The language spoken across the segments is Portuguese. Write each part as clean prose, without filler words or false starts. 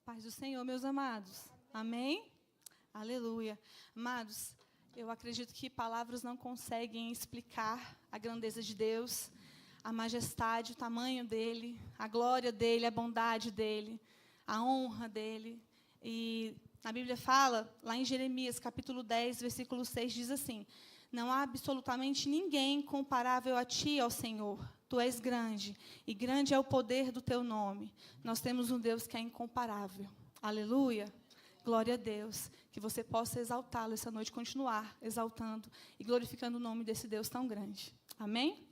Paz do Senhor, meus amados. Amém? Aleluia. Amados, eu acredito que palavras não conseguem explicar a grandeza de Deus, a majestade, o tamanho dEle, a glória dEle, a bondade dEle, a honra dEle. E a Bíblia fala, lá em Jeremias, capítulo 10, versículo 6, diz assim: não há absolutamente ninguém comparável a Ti, ó Senhor. Tu és grande, e grande é o poder do Teu nome. Nós temos um Deus que é incomparável. Aleluia. Glória a Deus. Que você possa exaltá-lo essa noite, continuar exaltando e glorificando o nome desse Deus tão grande. Amém?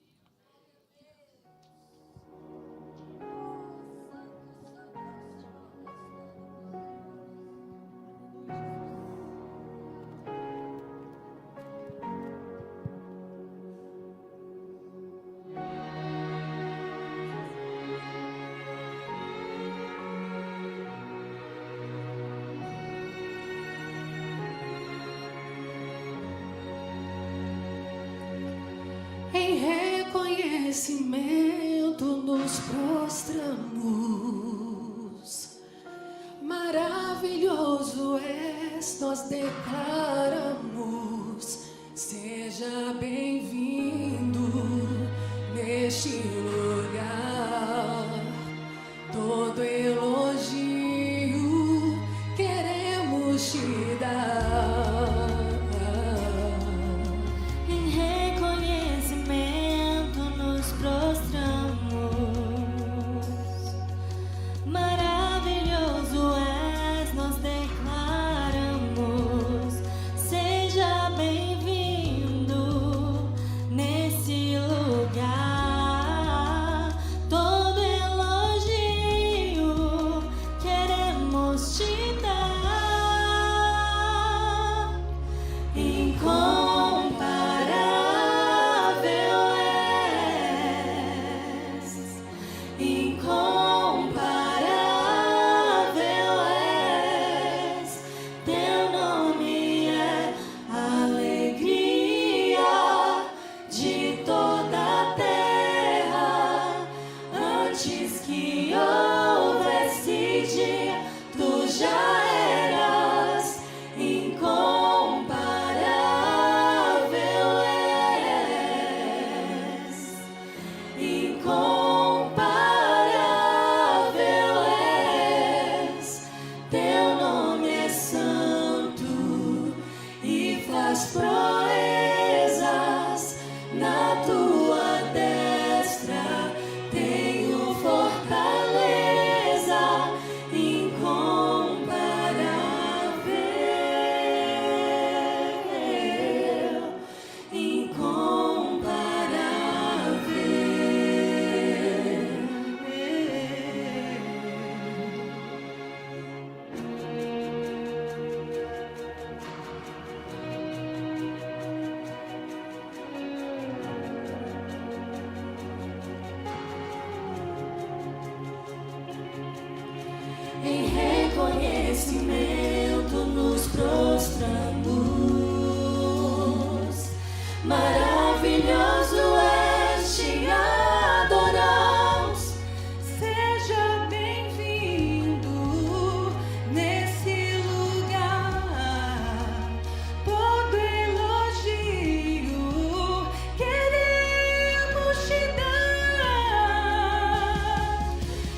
Em reconhecimento nos prostramos, maravilhoso és, nós declaramos, seja bem-vindo neste lugar, todo elogio queremos te dar. Em reconhecimento nos prostramos, maravilhoso és, te adoramos, seja bem-vindo nesse lugar, todo elogio queremos te dar.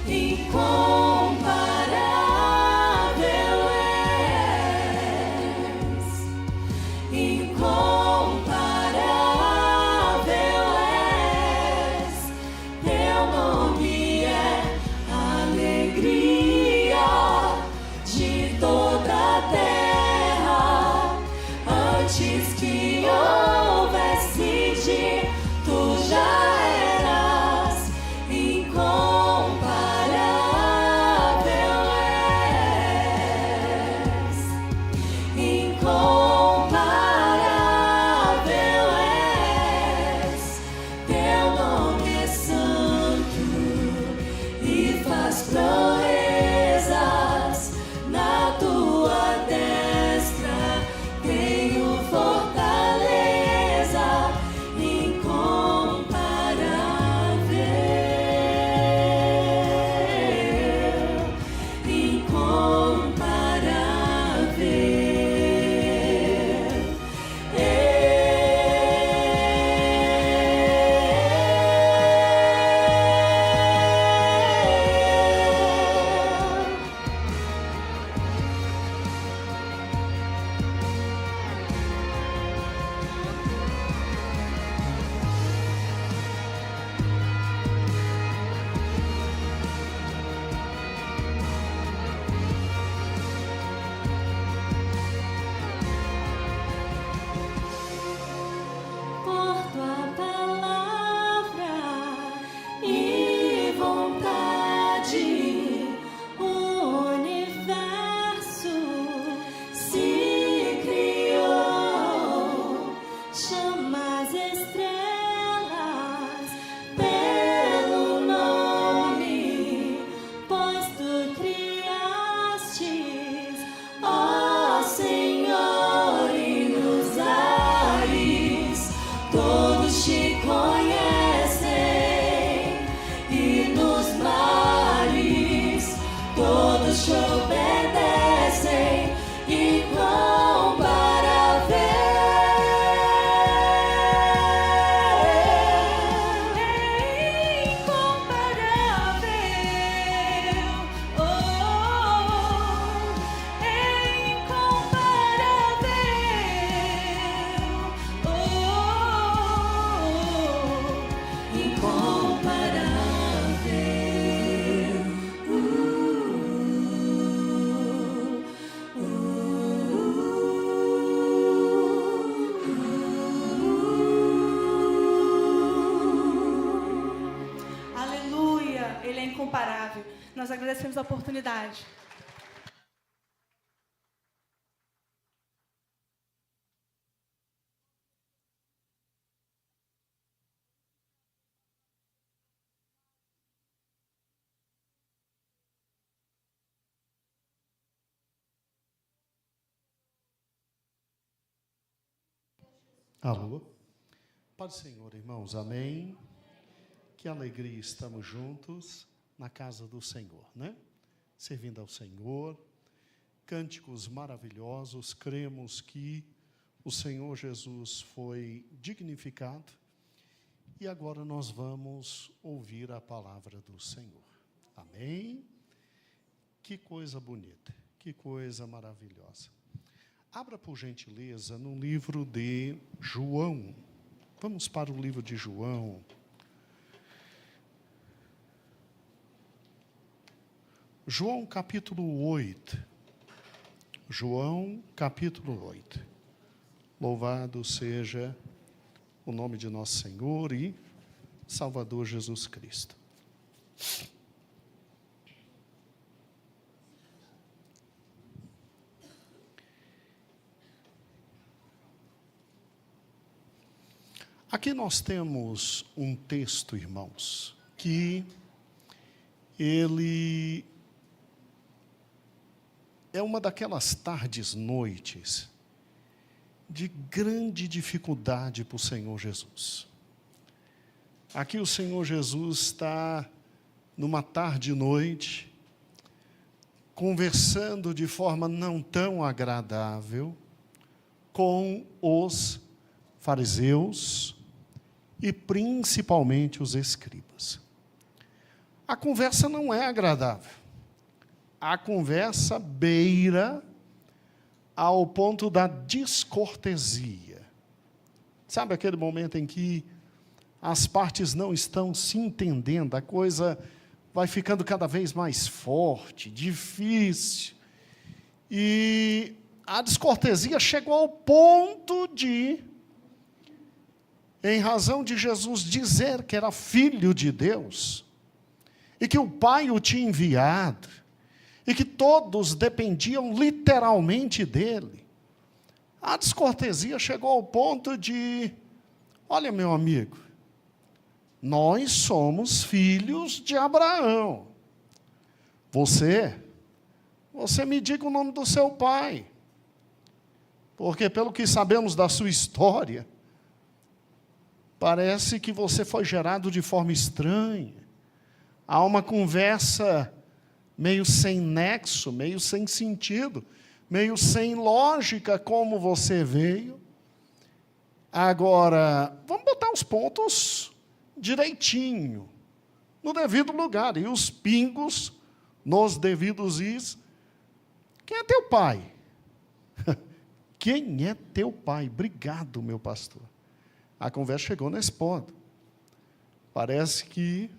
Incomparável és, todos te obedecem, Ele é incomparável. Nós agradecemos a oportunidade. Alô? Paz do Senhor, irmãos, amém? Que alegria estamos juntos na casa do Senhor, né? Servindo ao Senhor, cânticos maravilhosos, cremos que o Senhor Jesus foi dignificado e agora nós vamos ouvir a palavra do Senhor, amém? Que coisa bonita, que coisa maravilhosa. Abra, por gentileza, no livro de João. Vamos para o livro de João. João, capítulo 8. João, capítulo 8. Louvado seja o nome de nosso Senhor e Salvador Jesus Cristo. Aqui nós temos um texto, irmãos, que ele é uma daquelas tardes, noites, de grande dificuldade para o Senhor Jesus. Aqui o Senhor Jesus está, numa tarde e noite, conversando de forma não tão agradável com os fariseus, e principalmente os escribas. A conversa não é agradável. A conversa beira ao ponto da descortesia. Sabe aquele momento em que as partes não estão se entendendo, a coisa vai ficando cada vez mais forte, difícil. E a descortesia chegou ao ponto de, em razão de Jesus dizer que era filho de Deus, e que o Pai o tinha enviado, e que todos dependiam literalmente dele, a descortesia chegou ao ponto de, olha, meu amigo, nós somos filhos de Abraão. Você me diga o nome do seu pai, porque pelo que sabemos da sua história, parece que você foi gerado de forma estranha. Há uma conversa meio sem nexo, meio sem sentido, meio sem lógica como você veio. Agora, vamos botar os pontos direitinho, no devido lugar, e os pingos nos devidos is. Quem é teu pai? Quem é teu pai? Obrigado, meu pastor. A conversa chegou nesse ponto. Parece que,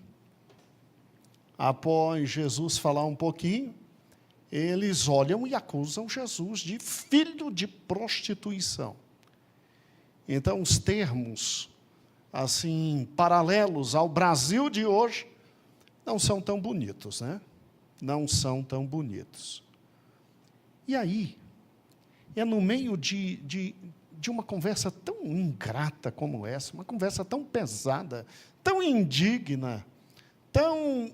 após Jesus falar um pouquinho, eles olham e acusam Jesus de filho de prostituição. Então, os termos, assim, paralelos ao Brasil de hoje, não são tão bonitos, né? Não são tão bonitos. E aí, é no meio de uma conversa tão ingrata como essa, uma conversa tão pesada, tão indigna, tão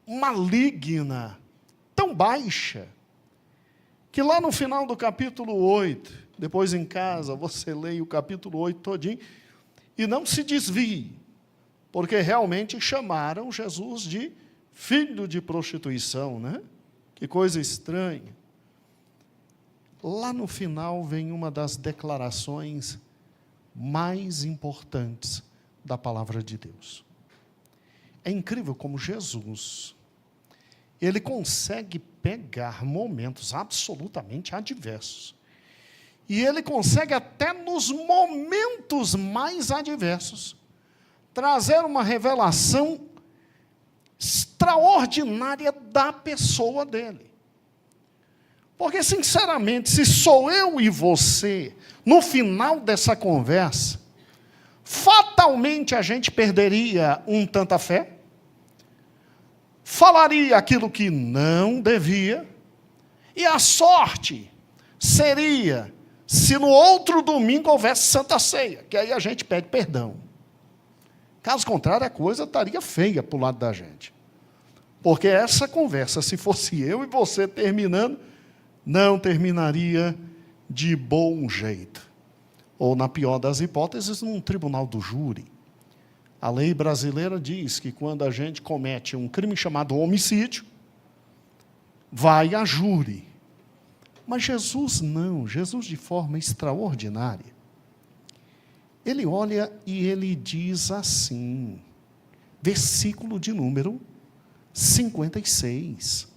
maligna, tão baixa, que lá no final do capítulo 8, depois em casa, você leia o capítulo 8 todinho, e não se desvie, porque realmente chamaram Jesus de filho de prostituição, né? Que coisa estranha. Lá no final vem uma das declarações mais importantes da palavra de Deus. É incrível como Jesus, ele consegue pegar momentos absolutamente adversos. E ele consegue até nos momentos mais adversos trazer uma revelação extraordinária da pessoa dele. Porque, sinceramente, se sou eu e você, no final dessa conversa, fatalmente a gente perderia um tanta fé, falaria aquilo que não devia, e a sorte seria se no outro domingo houvesse Santa Ceia, que aí a gente pede perdão. Caso contrário, a coisa estaria feia para o lado da gente. Porque essa conversa, se fosse eu e você terminando, não terminaria de bom jeito. Ou, na pior das hipóteses, num tribunal do júri. A lei brasileira diz que quando a gente comete um crime chamado homicídio, vai a júri. Mas Jesus não, Jesus de forma extraordinária. Ele olha e ele diz assim, versículo de número 56.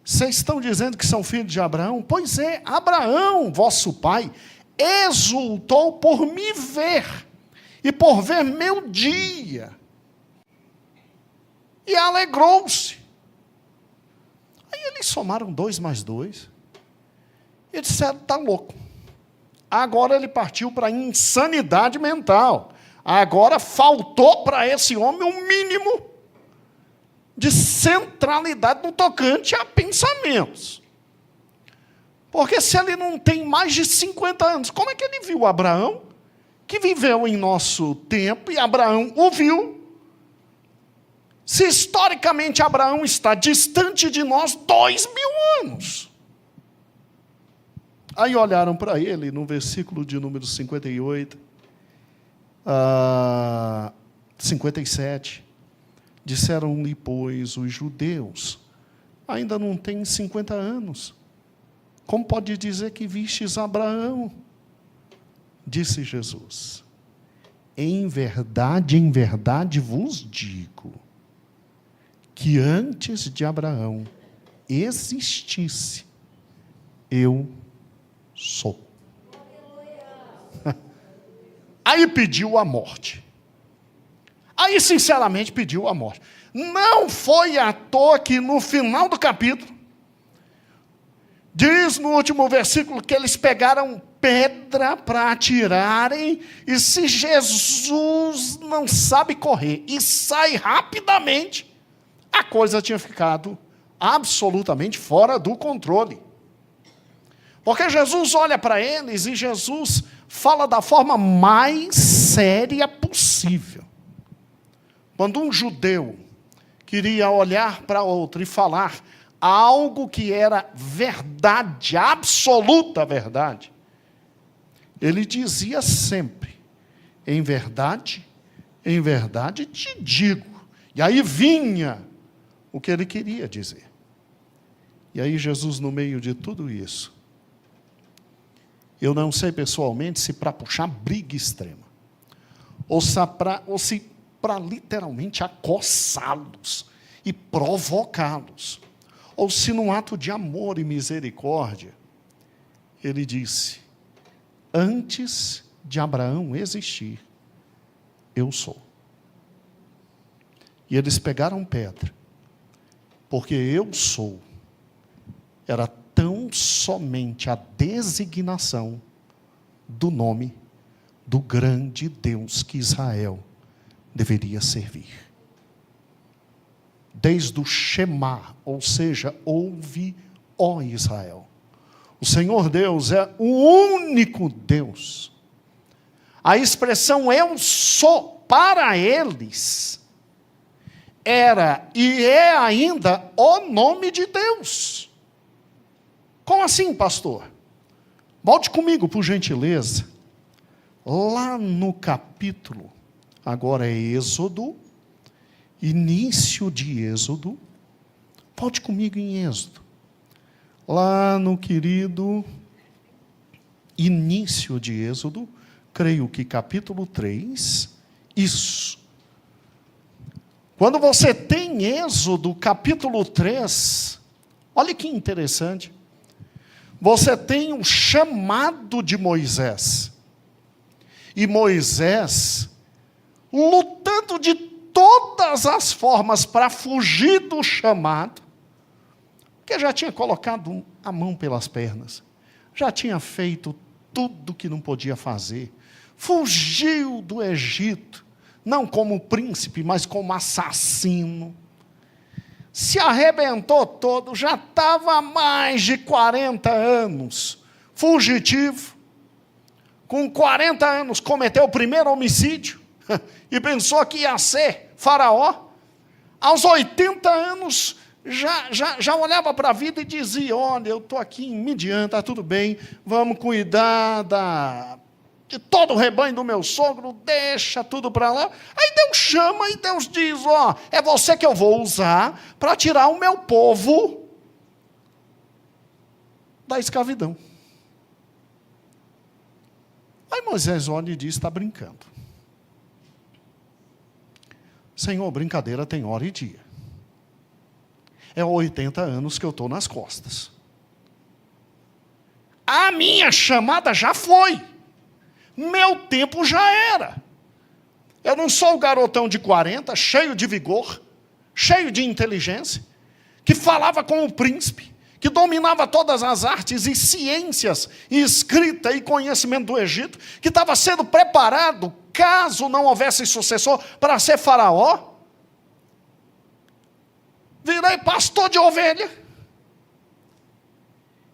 Vocês estão dizendo que são filhos de Abraão? Pois é, Abraão, vosso pai, exultou por me ver, e por ver meu dia, e alegrou-se. Aí eles somaram 2 mais 2, e disseram, está louco. Agora ele partiu para a insanidade mental. Agora faltou para esse homem um mínimo de centralidade no tocante a pensamentos. Porque se ele não tem mais de 50 anos, como é que ele viu Abraão, que viveu em nosso tempo, e Abraão o viu? Se historicamente Abraão está distante de nós 2000 anos. Aí olharam para ele, no versículo de número 58, 57, disseram-lhe, pois, os judeus, ainda não têm 50 anos. Como pode dizer que vistes Abraão? Disse Jesus, em verdade vos digo, que antes de Abraão existisse, eu sou. Aí pediu a morte. Aí, sinceramente, pediu a morte. Não foi à toa que no final do capítulo, diz no último versículo que eles pegaram pedra para atirarem, e se Jesus não sabe correr e sai rapidamente, a coisa tinha ficado absolutamente fora do controle. Porque Jesus olha para eles e Jesus fala da forma mais séria possível. Quando um judeu queria olhar para outro e falar algo que era verdade, absoluta verdade, ele dizia sempre, em verdade te digo. E aí vinha o que ele queria dizer. E aí Jesus, no meio de tudo isso, eu não sei pessoalmente se para puxar briga extrema, ou se para literalmente acossá-los e provocá-los, ou se num ato de amor e misericórdia, ele disse, antes de Abraão existir, eu sou. E eles pegaram pedra, porque eu sou, era tão somente a designação do nome do grande Deus que Israel deveria servir. Desde o Shema, ou seja, ouve, ó Israel. O Senhor Deus é o único Deus. A expressão eu sou para eles era e é ainda o nome de Deus. Como assim, pastor? Volte comigo, por gentileza. Lá no capítulo, agora é Êxodo, início de Êxodo. Volte comigo em Êxodo. lá no querido início de Êxodo, creio que capítulo 3, isso. Quando você tem Êxodo, capítulo 3, olha que interessante, você tem um chamado de Moisés. E Moisés, lutando de todas as formas para fugir do chamado, porque já tinha colocado a mão pelas pernas, já tinha feito tudo que não podia fazer, fugiu do Egito, não como príncipe, mas como assassino, se arrebentou todo, já estava há mais de 40 anos, fugitivo, com 40 anos cometeu o primeiro homicídio, e pensou que ia ser faraó, aos 80 anos, já olhava para a vida e dizia, olha, eu estou aqui em Midian, está tudo bem, vamos cuidar de todo o rebanho do meu sogro, deixa tudo para lá. Aí Deus chama e Deus diz, é você que eu vou usar para tirar o meu povo da escravidão. Aí Moisés olha e diz, está brincando. Senhor, brincadeira tem hora e dia. É 80 anos que eu estou nas costas. A minha chamada já foi. Meu tempo já era. Eu não sou o garotão de 40, cheio de vigor, cheio de inteligência, que falava com o príncipe, que dominava todas as artes e ciências, e escrita e conhecimento do Egito, que estava sendo preparado, caso não houvesse sucessor, para ser faraó. Virei pastor de ovelha.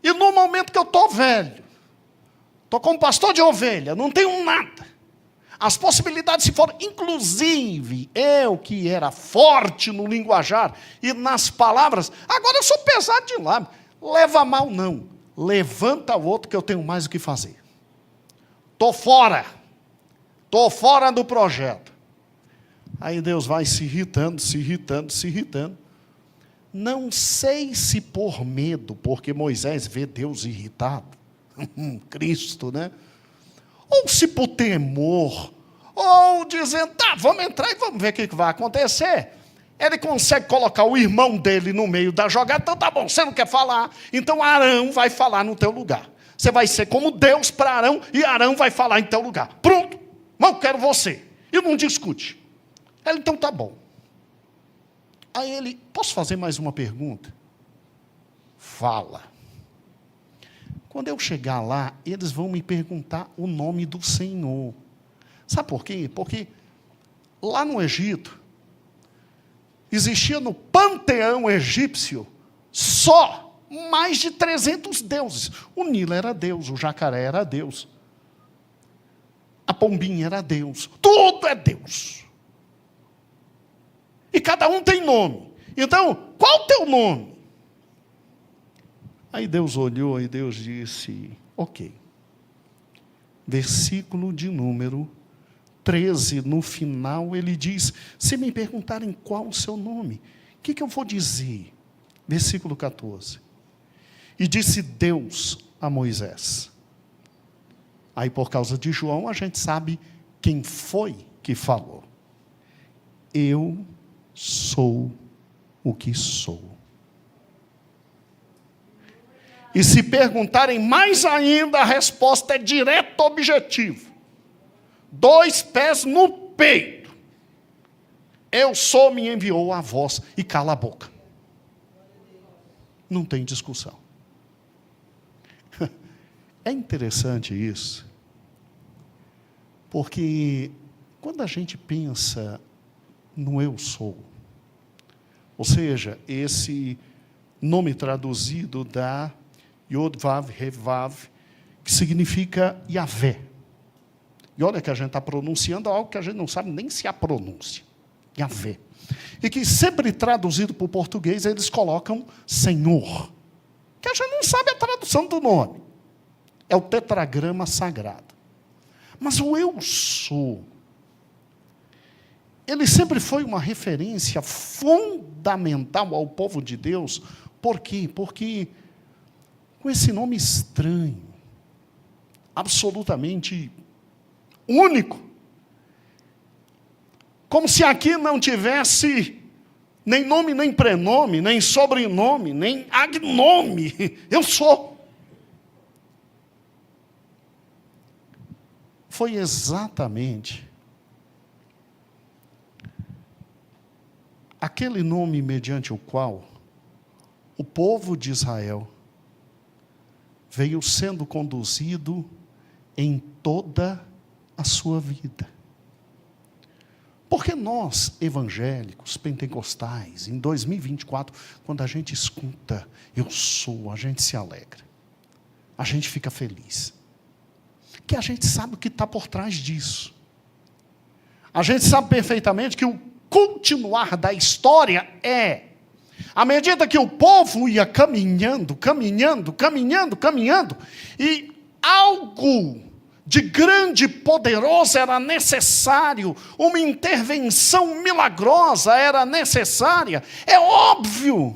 E no momento que eu estou velho, estou como pastor de ovelha, não tenho nada. As possibilidades se foram, inclusive, eu que era forte no linguajar e nas palavras, agora eu sou pesado de lá. Leva mal não, levanta o outro que eu tenho mais o que fazer. Estou fora do projeto. Aí Deus vai se irritando, se irritando, se irritando. Não sei se por medo, porque Moisés vê Deus irritado, Cristo, né? Ou se por temor, ou dizendo, vamos entrar e vamos ver o que vai acontecer. Ele consegue colocar o irmão dele no meio da jogada, então tá bom, você não quer falar, então Arão vai falar no teu lugar. Você vai ser como Deus para Arão, e Arão vai falar em teu lugar. Pronto, mas eu quero você. E não discute. Ele, então tá bom. Aí ele, posso fazer mais uma pergunta? Fala. Quando eu chegar lá, eles vão me perguntar o nome do Senhor. Sabe por quê? Porque lá no Egito, existia no panteão egípcio só mais de 300 deuses. O Nilo era Deus, o jacaré era Deus, a pombinha era Deus, tudo é Deus. E cada um tem nome. Então, qual o teu nome? Aí Deus olhou e Deus disse, ok. Versículo de número 13, no final, ele diz, se me perguntarem qual o seu nome, o que eu vou dizer? Versículo 14. E disse Deus a Moisés. Aí, por causa de João, a gente sabe quem foi que falou. Eu sou o que sou. E se perguntarem mais ainda, a resposta é direta, objetiva. 2 pés no peito. Eu sou, me enviou a voz, e cala a boca. Não tem discussão. É interessante isso, porque quando a gente pensa no eu sou, ou seja, esse nome traduzido da Yod Vav Revav, que significa Yahvé. E olha que a gente está pronunciando algo que a gente não sabe nem se há pronúncia. Yahvé. E que sempre traduzido para o português, eles colocam Senhor. Que a gente não sabe a tradução do nome. É o tetragrama sagrado. Mas o eu sou, ele sempre foi uma referência fundamental ao povo de Deus. Por quê? Porque com esse nome estranho, absolutamente único, como se aqui não tivesse nem nome, nem prenome, nem sobrenome, nem agnome. Eu sou. Foi exatamente aquele nome mediante o qual o povo de Israel veio sendo conduzido em toda a sua vida. Porque nós, evangélicos, pentecostais, em 2024, quando a gente escuta, eu sou, a gente se alegra. A gente fica feliz. Que a gente sabe o que está por trás disso. A gente sabe perfeitamente que o continuar da história é, à medida que o povo ia caminhando, e algo de grande e poderoso era necessário, uma intervenção milagrosa era necessária, é óbvio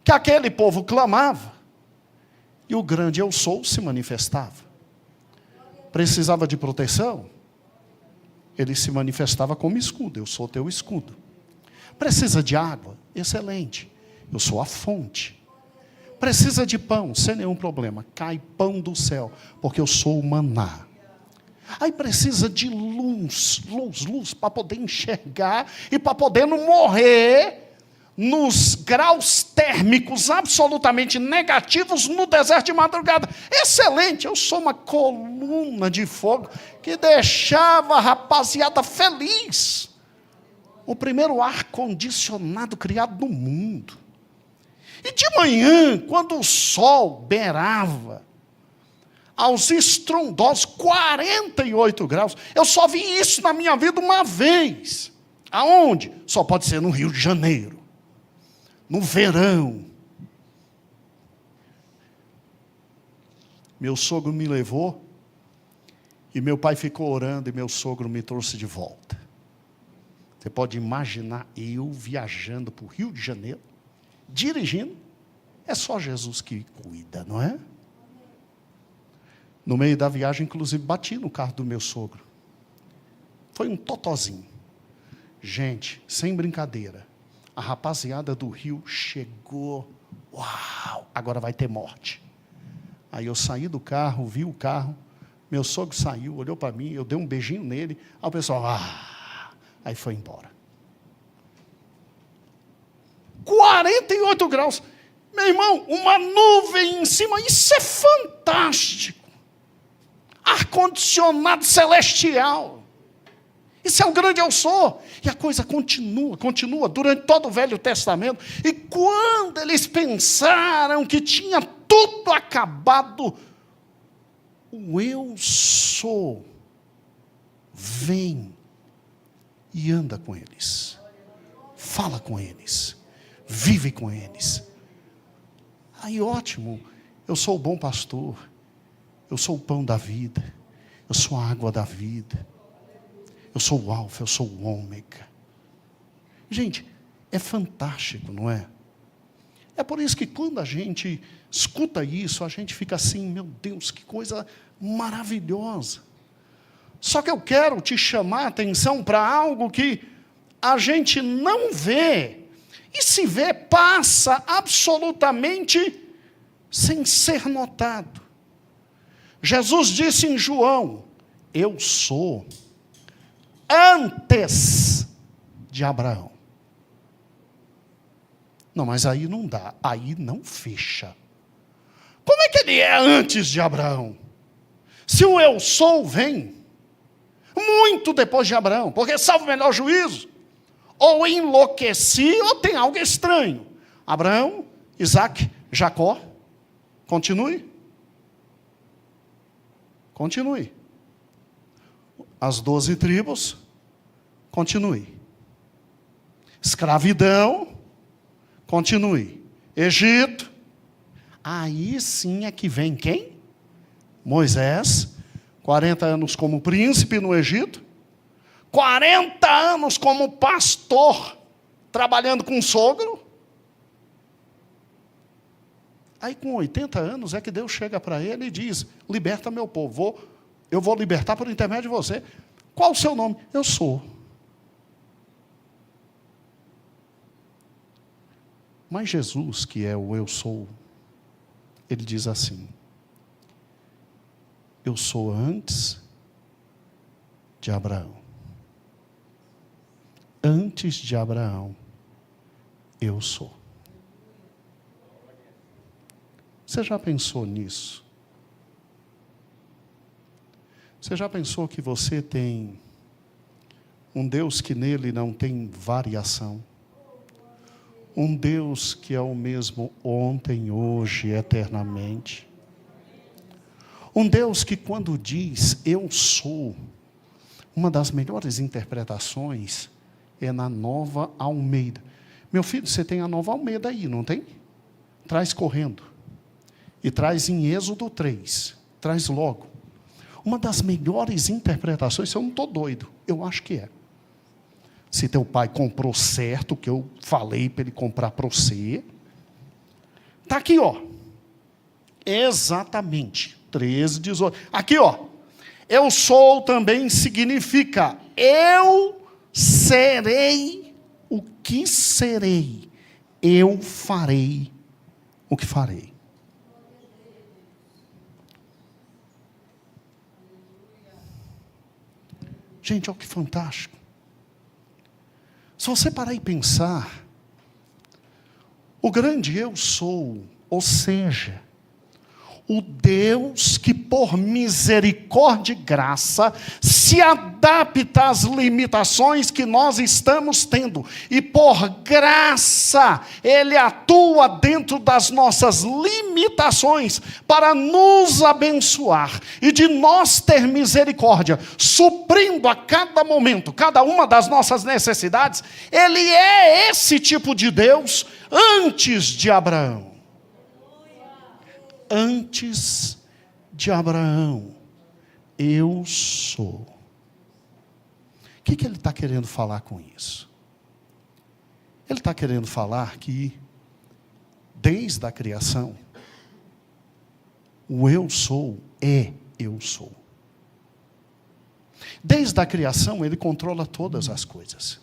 que aquele povo clamava, e o grande eu sou se manifestava. Precisava de proteção, ele se manifestava como escudo, eu sou teu escudo. Precisa de água? Excelente, eu sou a fonte. Precisa de pão? Sem nenhum problema, cai pão do céu, porque eu sou o maná. Aí precisa de luz, para poder enxergar e para poder não morrer nos graus térmicos absolutamente negativos no deserto de madrugada. Excelente, eu sou uma coluna de fogo que deixava a rapaziada feliz. O primeiro ar-condicionado criado no mundo. E de manhã, quando o sol beirava aos estrondosos 48 graus, eu só vi isso na minha vida uma vez. Aonde? Só pode ser no Rio de Janeiro, no verão. Meu sogro me levou, e meu pai ficou orando, e meu sogro me trouxe de volta. Você pode imaginar eu viajando para o Rio de Janeiro, dirigindo, é só Jesus que cuida, não é? No meio da viagem, inclusive, bati no carro do meu sogro. Foi um totozinho. Gente, sem brincadeira, a rapaziada do Rio chegou, uau, agora vai ter morte. Aí eu saí do carro, vi o carro, meu sogro saiu, olhou para mim, eu dei um beijinho nele, aí o pessoal, aí foi embora. 48 graus. Meu irmão, uma nuvem em cima, isso é fantástico. Ar-condicionado celestial. Isso é o grande eu sou. E a coisa continua durante todo o Velho Testamento. E quando eles pensaram que tinha tudo acabado, o eu sou vem e anda com eles. Fala com eles. Vive com eles. Aí ótimo, eu sou o bom pastor, eu sou o pão da vida, eu sou a água da vida, eu sou o alfa, eu sou o ômega. Gente, é fantástico, não é? É por isso que quando a gente escuta isso, a gente fica assim, meu Deus, que coisa maravilhosa. Só que eu quero te chamar a atenção para algo que a gente não vê, e se vê, passa absolutamente sem ser notado. Jesus disse em João, eu sou antes de Abraão. Não, mas aí não dá, aí não fecha. Como é que ele é antes de Abraão? Se o eu sou vem muito depois de Abraão, porque salvo o melhor juízo, ou enlouqueci, ou tem algo estranho. Abraão, Isaac, Jacó, continue. Continue. As 12 tribos, continue. Escravidão, continue. Egito, aí sim é que vem quem? Moisés, 40 anos como príncipe no Egito, 40 anos como pastor, trabalhando com o sogro. Aí, com 80 anos, é que Deus chega para ele e diz: liberta meu povo, eu vou libertar por intermédio de você. Qual o seu nome? Eu sou. Mas Jesus, que é o eu sou, ele diz assim: eu sou antes de Abraão. Antes de Abraão, eu sou. Você já pensou nisso? Você já pensou que você tem um Deus que nele não tem variação? Um Deus que é o mesmo ontem, hoje, eternamente? Um Deus que quando diz eu sou, uma das melhores interpretações é na Nova Almeida. Meu filho, você tem a Nova Almeida aí, não tem? Traz correndo. E traz em Êxodo 3. Traz logo. Uma das melhores interpretações, eu não estou doido, eu acho que é. Se teu pai comprou certo, o que eu falei para ele comprar para você. Está aqui, ó. Exatamente. 13, 18. Aqui, ó. Eu sou também significa eu serei o que serei. Eu farei o que farei. Gente, olha que fantástico. Se você parar e pensar, o grande eu sou, ou seja, o Deus que por misericórdia e graça se adapta às limitações que nós estamos tendo. E por graça, Ele atua dentro das nossas limitações para nos abençoar. E de nós ter misericórdia, suprindo a cada momento, cada uma das nossas necessidades. Ele é esse tipo de Deus antes de Abraão. Antes de Abraão, eu sou. O que ele está querendo falar com isso? Ele está querendo falar que, desde a criação, o eu sou é eu sou. Desde a criação, ele controla todas as coisas.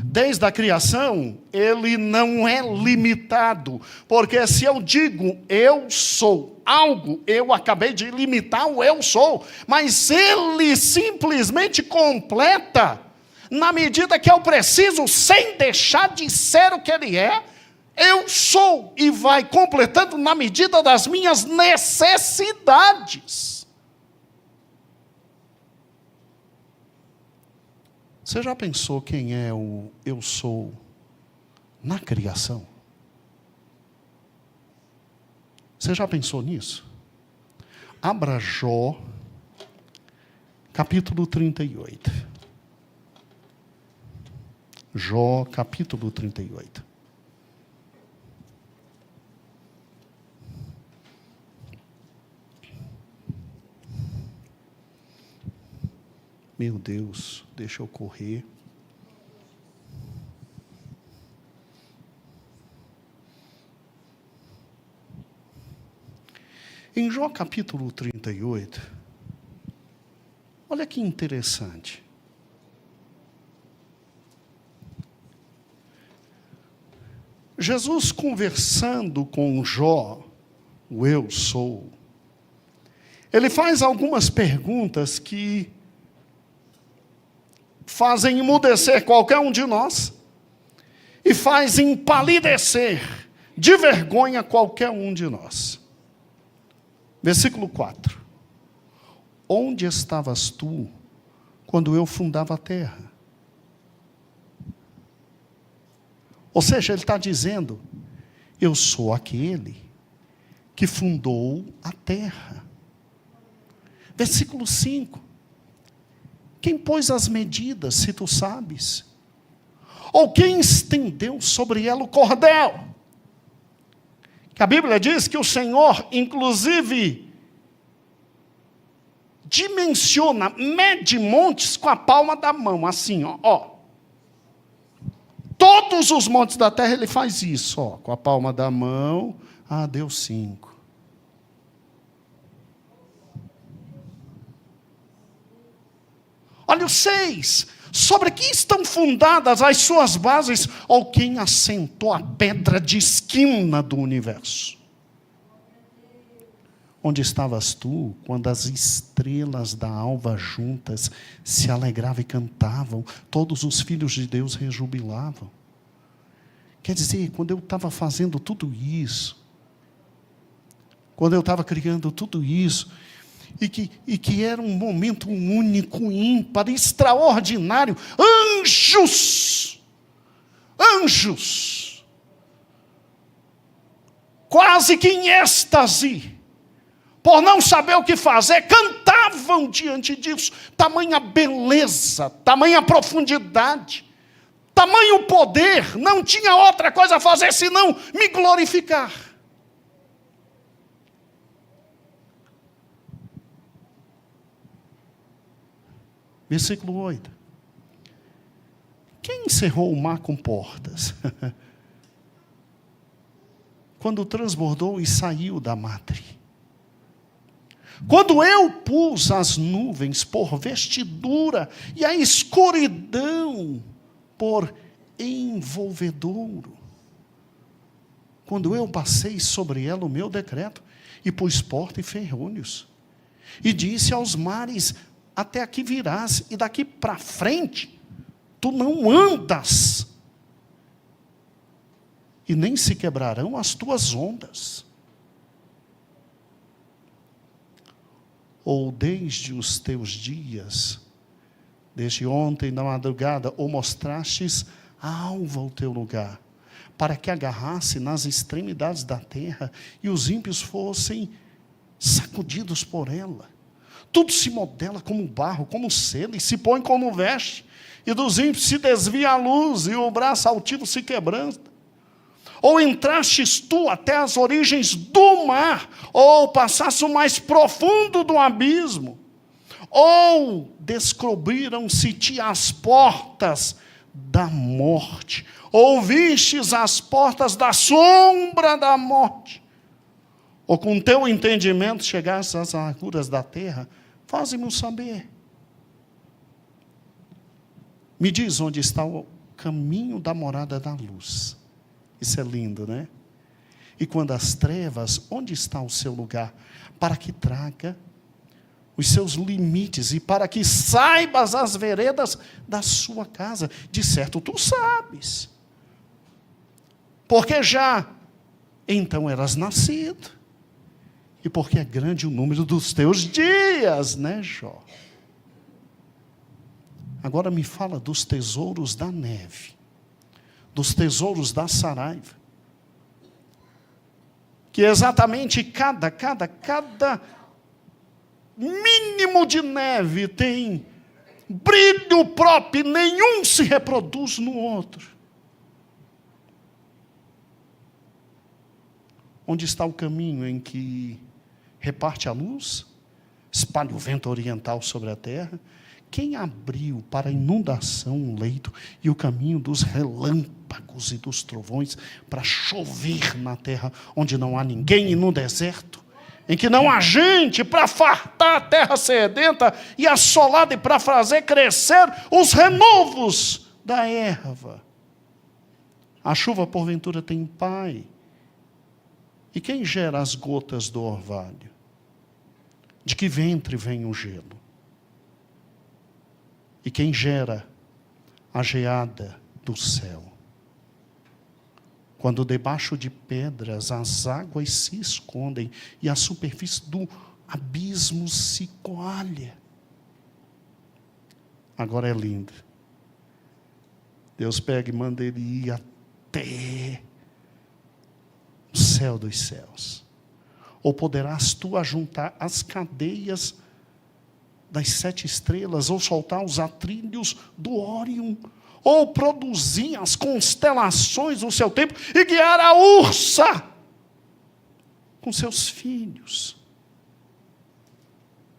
Desde a criação, ele não é limitado, porque se eu digo eu sou algo, eu acabei de limitar o eu sou, mas ele simplesmente completa, na medida que eu preciso, sem deixar de ser o que ele é, eu sou, e vai completando na medida das minhas necessidades. Você já pensou quem é o eu sou na criação? Você já pensou nisso? Abra Jó, capítulo 38. Jó, capítulo 38. Meu Deus, deixa eu correr. Em Jó capítulo 38, olha que interessante. Jesus conversando com Jó, o eu sou, ele faz algumas perguntas que fazem emudecer qualquer um de nós e faz empalidecer de vergonha qualquer um de nós. Versículo 4. Onde estavas tu quando eu fundava a terra? Ou seja, ele está dizendo, eu sou aquele que fundou a terra. Versículo 5. Quem pôs as medidas, se tu sabes? Ou quem estendeu sobre ela o cordel? Que a Bíblia diz que o Senhor, inclusive, dimensiona, mede montes com a palma da mão, assim, ó. Todos os montes da terra ele faz isso, ó, com a palma da mão, Ah, deu 5. Olha o 6. Sobre que estão fundadas as suas bases, ou quem assentou a pedra de esquina do universo? Onde estavas tu, quando as estrelas da alva juntas se alegravam e cantavam, todos os filhos de Deus rejubilavam? Quer dizer, quando eu estava fazendo tudo isso, quando eu estava criando tudo isso, e que era um momento único, ímpar, extraordinário, anjos, quase que em êxtase, por não saber o que fazer, cantavam diante disso. Tamanha beleza, tamanha profundidade, tamanho poder, não tinha outra coisa a fazer senão me glorificar. Versículo 8. Quem encerrou o mar com portas? Quando transbordou e saiu da madre. Quando eu pus as nuvens por vestidura e a escuridão por envolvedouro. Quando eu passei sobre ela o meu decreto e pus porta e ferrolhos. E disse aos mares, até aqui virás, e daqui para frente, tu não andas, e nem se quebrarão as tuas ondas. Ou desde os teus dias, desde ontem na madrugada, ou mostrastes a alva o teu lugar, para que agarrasse nas extremidades da terra, e os ímpios fossem sacudidos por ela. Tudo se modela como barro, como selo, e se põe como veste. E dos ímpios se desvia a luz, e o braço altivo se quebranta. Ou entrastes tu até as origens do mar, ou passaste o mais profundo do abismo. Ou descobriram-se-te as portas da morte. Ou vistes as portas da sombra da morte. Ou com teu entendimento chegaste às larguras da terra, faze-me saber. Me diz onde está o caminho da morada da luz. Isso é lindo, né? E quando as trevas, onde está o seu lugar? Para que traga os seus limites e para que saibas as veredas da sua casa. De certo, tu sabes. Porque já então eras nascido. E porque é grande o número dos teus dias, né, Jó? Agora me fala dos tesouros da neve, dos tesouros da saraiva. Que exatamente cada mínimo de neve tem brilho próprio, nenhum se reproduz no outro. Onde está o caminho em que reparte a luz, espalha o vento oriental sobre a terra? Quem abriu para a inundação um leito e o caminho dos relâmpagos e dos trovões para chover na terra onde não há ninguém e no deserto, em que não há gente para fartar a terra sedenta e assolada e para fazer crescer os renovos da erva? A chuva porventura tem pai? E quem gera as gotas do orvalho? De que ventre vem o gelo? E quem gera a geada do céu? Quando debaixo de pedras as águas se escondem e a superfície do abismo se coalha. Agora é lindo. Deus pega e manda ele ir até o céu dos céus. Ou poderás tu ajuntar as cadeias das 7 estrelas, ou soltar os atrilhos do Órion, ou produzir as constelações no seu tempo, e guiar a ursa com seus filhos.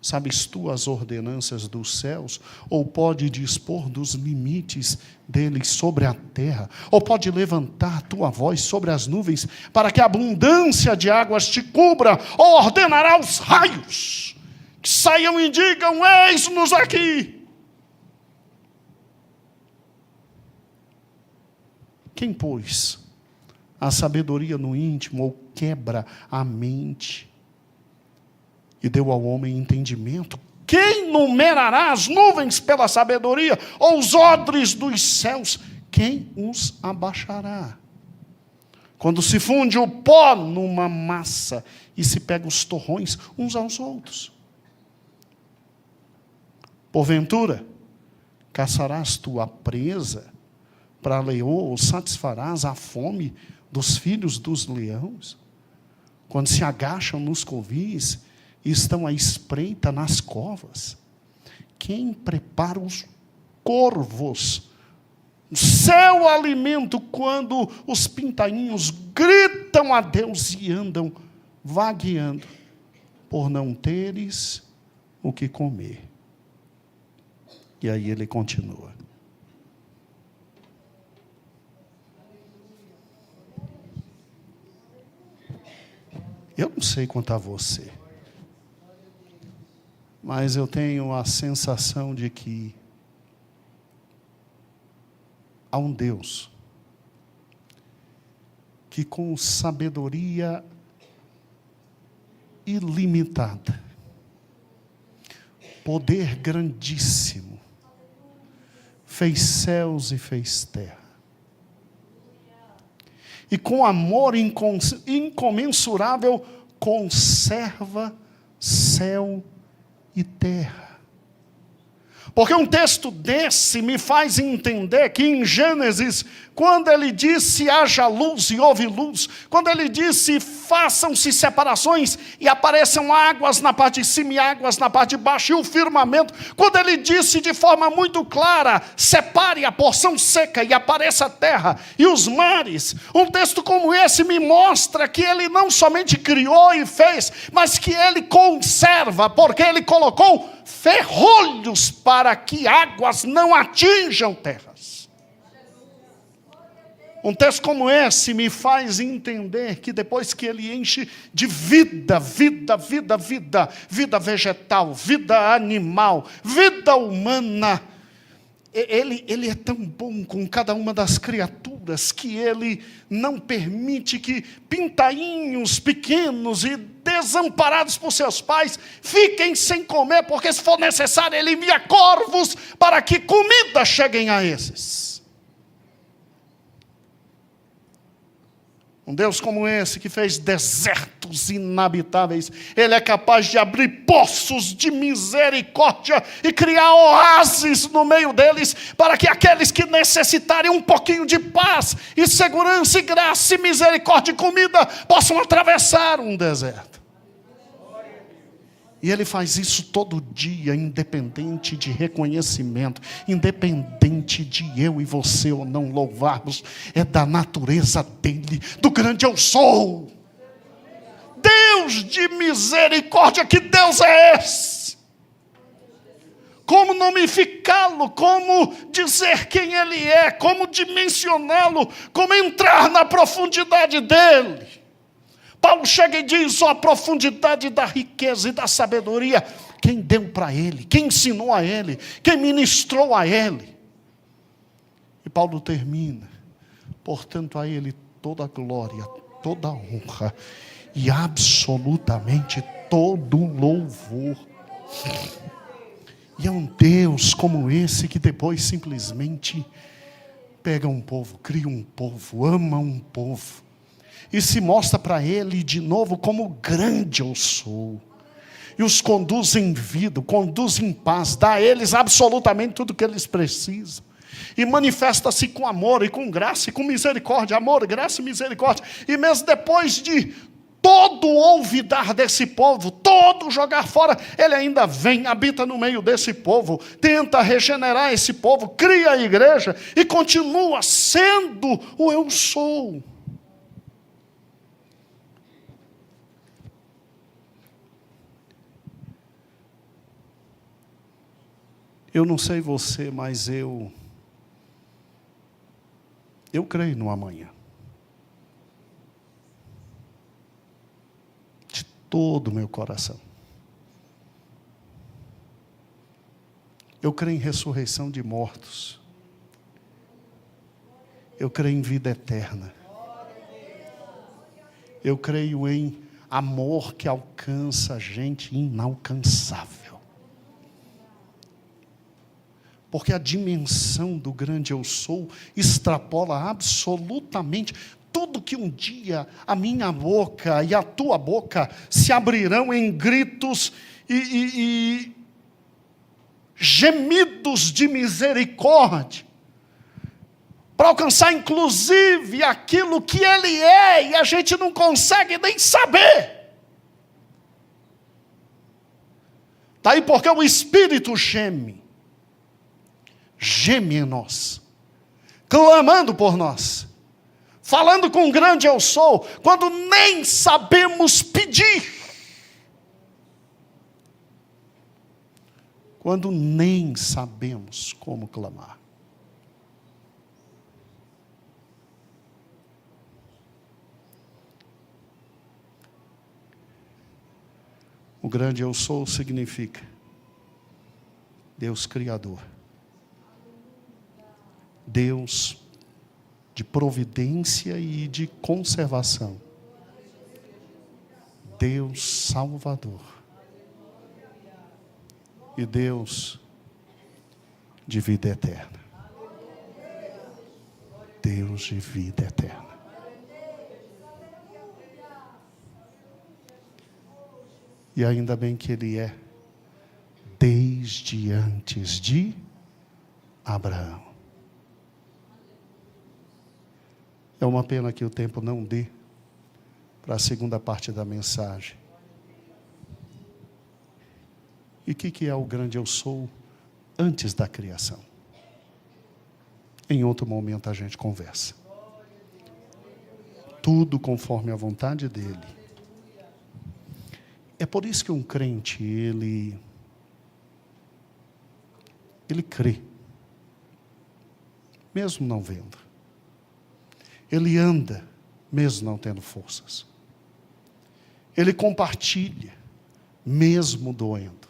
Sabes tu as ordenanças dos céus? Ou pode dispor dos limites deles sobre a terra? Ou pode levantar tua voz sobre as nuvens, para que a abundância de águas te cubra? Ou ordenará os raios, que saiam e digam, eis-nos aqui? Quem, pois, a sabedoria no íntimo, ou quebra a mente, e deu ao homem entendimento? Quem numerará as nuvens pela sabedoria? Ou os odres dos céus? Quem os abaixará? Quando se funde o pó numa massa, e se pega os torrões uns aos outros. Porventura, caçarás tu a presa para a leoa, ou satisfarás a fome dos filhos dos leões? Quando se agacham nos covis, e estão à espreita nas covas. Quem prepara os corvos, o seu alimento, quando os pintainhos gritam a Deus e andam vagueando, por não teres o que comer? E aí ele continua. Eu não sei quanto a você, mas eu tenho a sensação de que há um Deus que, com sabedoria ilimitada, poder grandíssimo, fez céus e fez terra. E com amor incomensurável conserva céu e terra. Porque um texto desse me faz entender que em Gênesis, quando ele disse haja luz e houve luz, quando ele disse façam-se separações e apareçam águas na parte de cima e águas na parte de baixo e o firmamento, quando ele disse de forma muito clara, separe a porção seca e apareça a terra e os mares, um texto como esse me mostra que ele não somente criou e fez, mas que ele conserva, porque ele colocou ferrolhos para que águas não atinjam terras. Um texto como esse me faz entender que depois que ele enche de vida vegetal, vida animal, vida humana, ele é tão bom com cada uma das criaturas que ele não permite que pintainhos pequenos e desamparados por seus pais fiquem sem comer, porque se for necessário ele envia corvos para que comida cheguem a esses. Um Deus como esse, que fez desertos inabitáveis, ele é capaz de abrir poços de misericórdia e criar oásis no meio deles, para que aqueles que necessitarem um pouquinho de paz e segurança e graça e misericórdia e comida possam atravessar um deserto. E ele faz isso todo dia, independente de reconhecimento, independente de eu e você ou não louvarmos, é da natureza dele, do grande eu sou. Deus de misericórdia, que Deus é esse? Como nomeá-lo, como dizer quem ele é, como dimensioná-lo, como entrar na profundidade dele. Paulo chega e diz, a profundidade da riqueza e da sabedoria, quem deu para ele, quem ensinou a ele, quem ministrou a ele. E Paulo termina, portanto a ele toda a glória, toda a honra e absolutamente todo o louvor. E é um Deus como esse que depois simplesmente pega um povo, cria um povo, ama um povo, e se mostra para ele de novo como grande eu sou. E os conduz em vida, conduz em paz, dá a eles absolutamente tudo o que eles precisam. E manifesta-se com amor e com graça e com misericórdia, amor, graça e misericórdia. E mesmo depois de todo olvidar desse povo, todo jogar fora, ele ainda vem, habita no meio desse povo, tenta regenerar esse povo, cria a igreja e continua sendo o eu sou. Eu não sei você, mas eu creio no amanhã. De todo o meu coração. Eu creio em ressurreição de mortos. Eu creio em vida eterna. Eu creio em amor que alcança gente inalcançável. Porque a dimensão do grande eu sou extrapola absolutamente tudo que um dia a minha boca e a tua boca se abrirão em gritos e gemidos de misericórdia, para alcançar inclusive aquilo que Ele é, e a gente não consegue nem saber. Daí porque o Espírito geme em nós, clamando por nós, falando com grande eu sou, quando nem sabemos pedir, quando nem sabemos como clamar. O grande eu sou significa Deus Criador, Deus de providência e de conservação, Deus Salvador e Deus de vida eterna. Deus de vida eterna. E ainda bem que Ele é desde antes de Abraão. É uma pena que o tempo não dê para a segunda parte da mensagem. E o que é o grande eu sou antes da criação? Em outro momento a gente conversa. Tudo conforme a vontade dEle. É por isso que um crente, ele crê, mesmo não vendo. Ele anda, mesmo não tendo forças. Ele compartilha, mesmo doendo.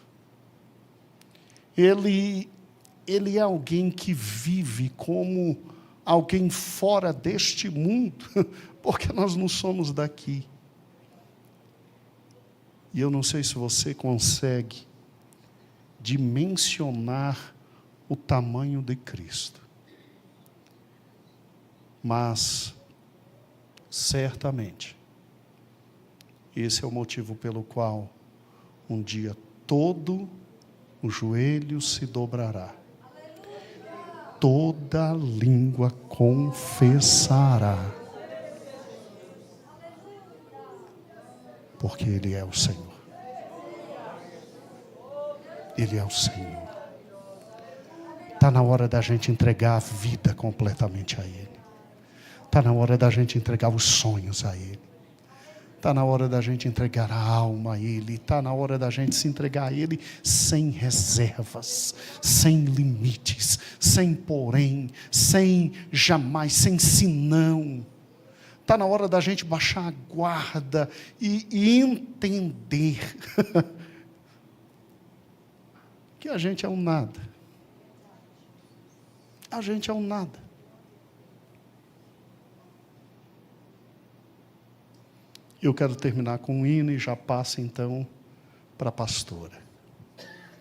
Ele é alguém que vive como alguém fora deste mundo, porque nós não somos daqui. E eu não sei se você consegue dimensionar o tamanho de Cristo. Mas, certamente, esse é o motivo pelo qual um dia todo o joelho se dobrará. Toda língua confessará. Porque Ele é o Senhor. Ele é o Senhor. Está na hora da gente entregar a vida completamente a Ele. Está na hora da gente entregar os sonhos a Ele. Está na hora da gente entregar a alma a Ele. Está na hora da gente se entregar a Ele sem reservas, sem limites, sem porém, sem jamais, sem senão. Está na hora da gente baixar a guarda e entender que a gente é um nada. A gente é um nada. Eu quero terminar com um hino e já passo então para a pastora.